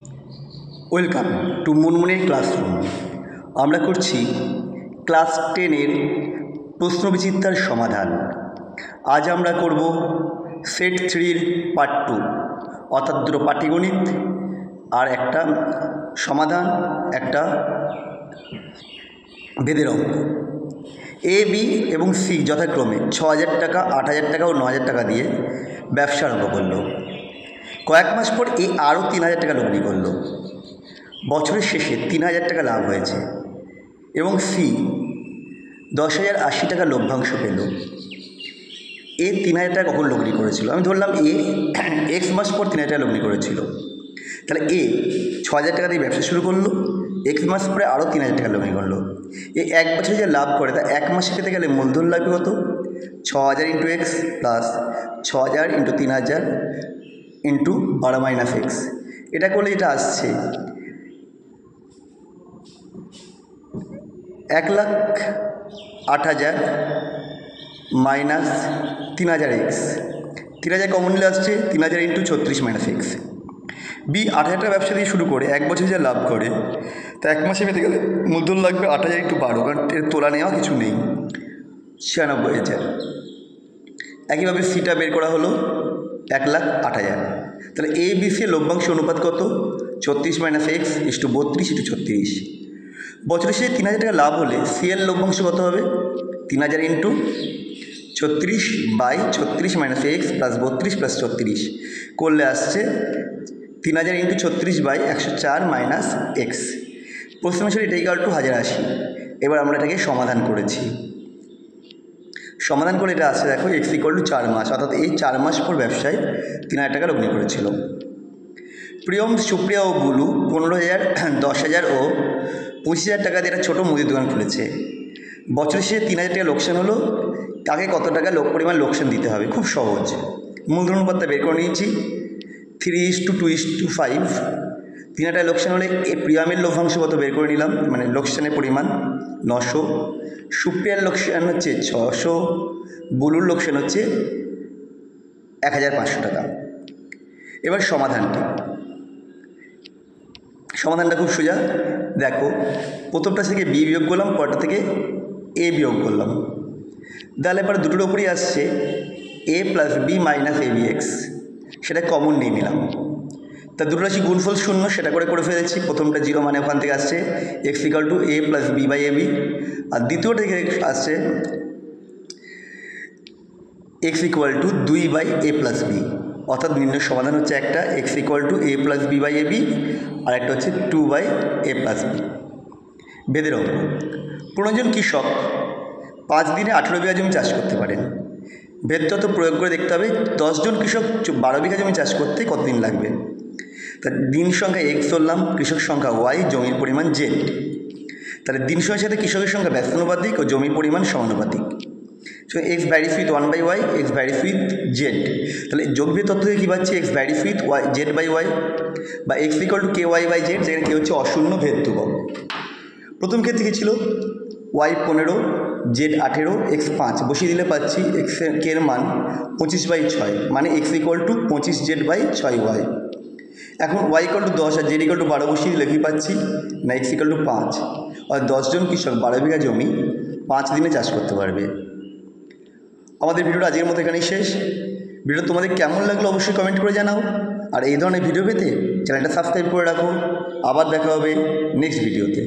Welcome to মুনমুনের classroom. আমরা করছি class 10-এর প্রশ্নবিচিত্রার সমাধান। আজ আমরা করব সেট 3-র পার্ট 2, অর্থাৎ দুটো পাটিগণিত আর একটা সমাধান, একটা বেদের অঙ্ক। এ, বি এবং সি যথাক্রমে 6,000 টাকা, 8,000 টাকা ও 9,000 টাকা দিয়ে ব্যবসা আরম্ভ করলো। কয়েক মাস পর এ আরও 3,000 টাকা লগ্নি করলো। বছরের শেষে 3,000 টাকা লাভ হয়েছে এবং সি 10,080 টাকা লভ্যাংশ পেল। এ 3,000 টাকা কখন লগ্নি করেছিল? আমি ধরলাম এ এক্স মাস পর 3,000 টাকা লগ্নি করেছিল। তাহলে এ 6,000 টাকা দিয়ে ব্যবসা শুরু করলো, এক্স মাস পরে আরও 3,000 টাকা লগ্নি করলো। এ এক বছরে যে লাভ করে তা এক মাসে পেতে গেলে মূলধন লাগবে কত? 6,000 into x plus 6,000 into 3,000 into 12 minus x. এটা করলে যেটা আসছে 1,08,000 মাইনাস 3,000 এক্স। 3,000 কমন নিলে আসছে 3,000 ইন্টু 36 মাইনাস এক্স। বি 8,000 টাকা ব্যবসা দিয়ে শুরু করে এক বছরে যা লাভ করে তা এক মাসে পেতে গেলে মূলধন লাগবে 8,000 ইন্টু 12, কারণ এর তোলা নেওয়া কিছু নেই, 96,000। একইভাবে সিটা বের করা হলো 1,08,000। তাহলে এ বি সি লভ্যাংশ অনুপাত কত? 36 মাইনাস এক্স ইস্টু 32 ইস্টু 36। বছরের শেষে 3,000 টাকা লাভ হলে সি এর লভ্যাংশ কত হবে? 3,000 into 36 by 36 minus x plus 32 plus 34 করলে আসছে 3,000 ইন্টু 36 বাই 104 মাইনাস এক্স। প্রশ্ন ছিল এটা ইকুয়াল টু 1,080। এবার আমরা এটাকে সমাধান করেছি। সমাধান করে এটা আসছে, দেখো এক্স ইকুয়াল টু 4 মাস, অর্থাৎ এই 4 মাস পর ব্যবসায় 3,000 টাকা লগ্নি করেছিল। প্রিয়ম, সুপ্রিয়া ও বুলু 15,000, 10,000 ও 25,000 টাকা দিয়ে একটা ছোটো মুদির দোকান খুলেছে। বছরের শেষে 3,000 টাকা লোকসান হলো, তাকে কত টাকা পরিমাণ লোকসান দিতে হবে? খুব সহজ, মূলধন অনুপাতটা বের করে নিয়েছি 3:2:5। 3,000 টাকা লোকসান হলে এই প্রিয়ামের লভ্যাংশ কত বের করে নিলাম, মানে লোকসানের পরিমাণ 900। সুপ্রিয়ার লোকসান হচ্ছে 600, বুলুর লোকসান হচ্ছে 1,500 টাকা। এবার সমাধানটা খুব সোজা। দেখো প্রথমটা থেকে বি বিয়োগ করলাম, পরটা থেকে এ বিয়োগ করলাম। তাহলে এবার দুটোর ওপরই আসছে এ plus B minus A B x, সেটা কমন নিয়ে নিলাম। তা দুটো রাশি গুণফল শূন্য, সেটা করে ফেলেছি। প্রথমটা 0 মানে ওখান থেকে আসছে x equal to a plus b by a b, আর দ্বিতীয়টা থেকে আসছে x equal to 2 by a plus b. অর্থাৎ নির্ণয় সমাধান হচ্ছে একটা x equal to a plus b by a b, আর একটা হচ্ছে 2 বাই এ প্লাস বি। বেদের অঙ্ক। 15 জন কৃষক 5 দিনে 18 বিঘা জমি চাষ করতে পারেন। ভেদ তত্ত্ব প্রয়োগ করে দেখতে হবে 10 জন কৃষক 12 বিঘা জমি চাষ করতে কতদিন লাগবে। তা দিন সংখ্যা এক্স ধরলাম, কৃষক সংখ্যা ওয়াই, জমির পরিমাণ জেড। তাহলে দিন সংখ্যার সাথে কৃষকের সংখ্যা ব্যস্তানুপাতিক ও জমির পরিমাণ সমানুপাতিক। So x varies with 1 by y, x varies with z. তাহলে যোগভেদ তথ্য থেকে কী পাচ্ছি? X varies with y z by y, বা x equal to k y by z, যেখানে কে হচ্ছে অশূন্য ভেদ ধ্রুবক। প্রথম ক্ষেত্রে কী ছিল? ওয়াই 15, জেড 18, এক্স 5 বসিয়ে দিলে পাচ্ছি এক্স কে এর মান 25/6, মানে x equal to 25 z by 6 y. এখন ওয়াই ইকুয়াল টু 10 আর জেড ইকুয়াল টু 12 বসিয়ে দিলে কী পাচ্ছি না এক্স ইকুয়াল টু 5, আর 10 জন কৃষক 12 বিঘা জমি 5 দিনে চাষ করতে পারবে। আমাদের ভিডিওটা আজকের মতো এখানেই শেষ। ভিডিও তোমাদের কেমন লাগলো অবশ্যই কমেন্ট করে জানাও, আর এই ধরনের ভিডিও পেতে চ্যানেলটা সাবস্ক্রাইব করে রাখো। আবার দেখা হবে নেক্সট ভিডিওতে।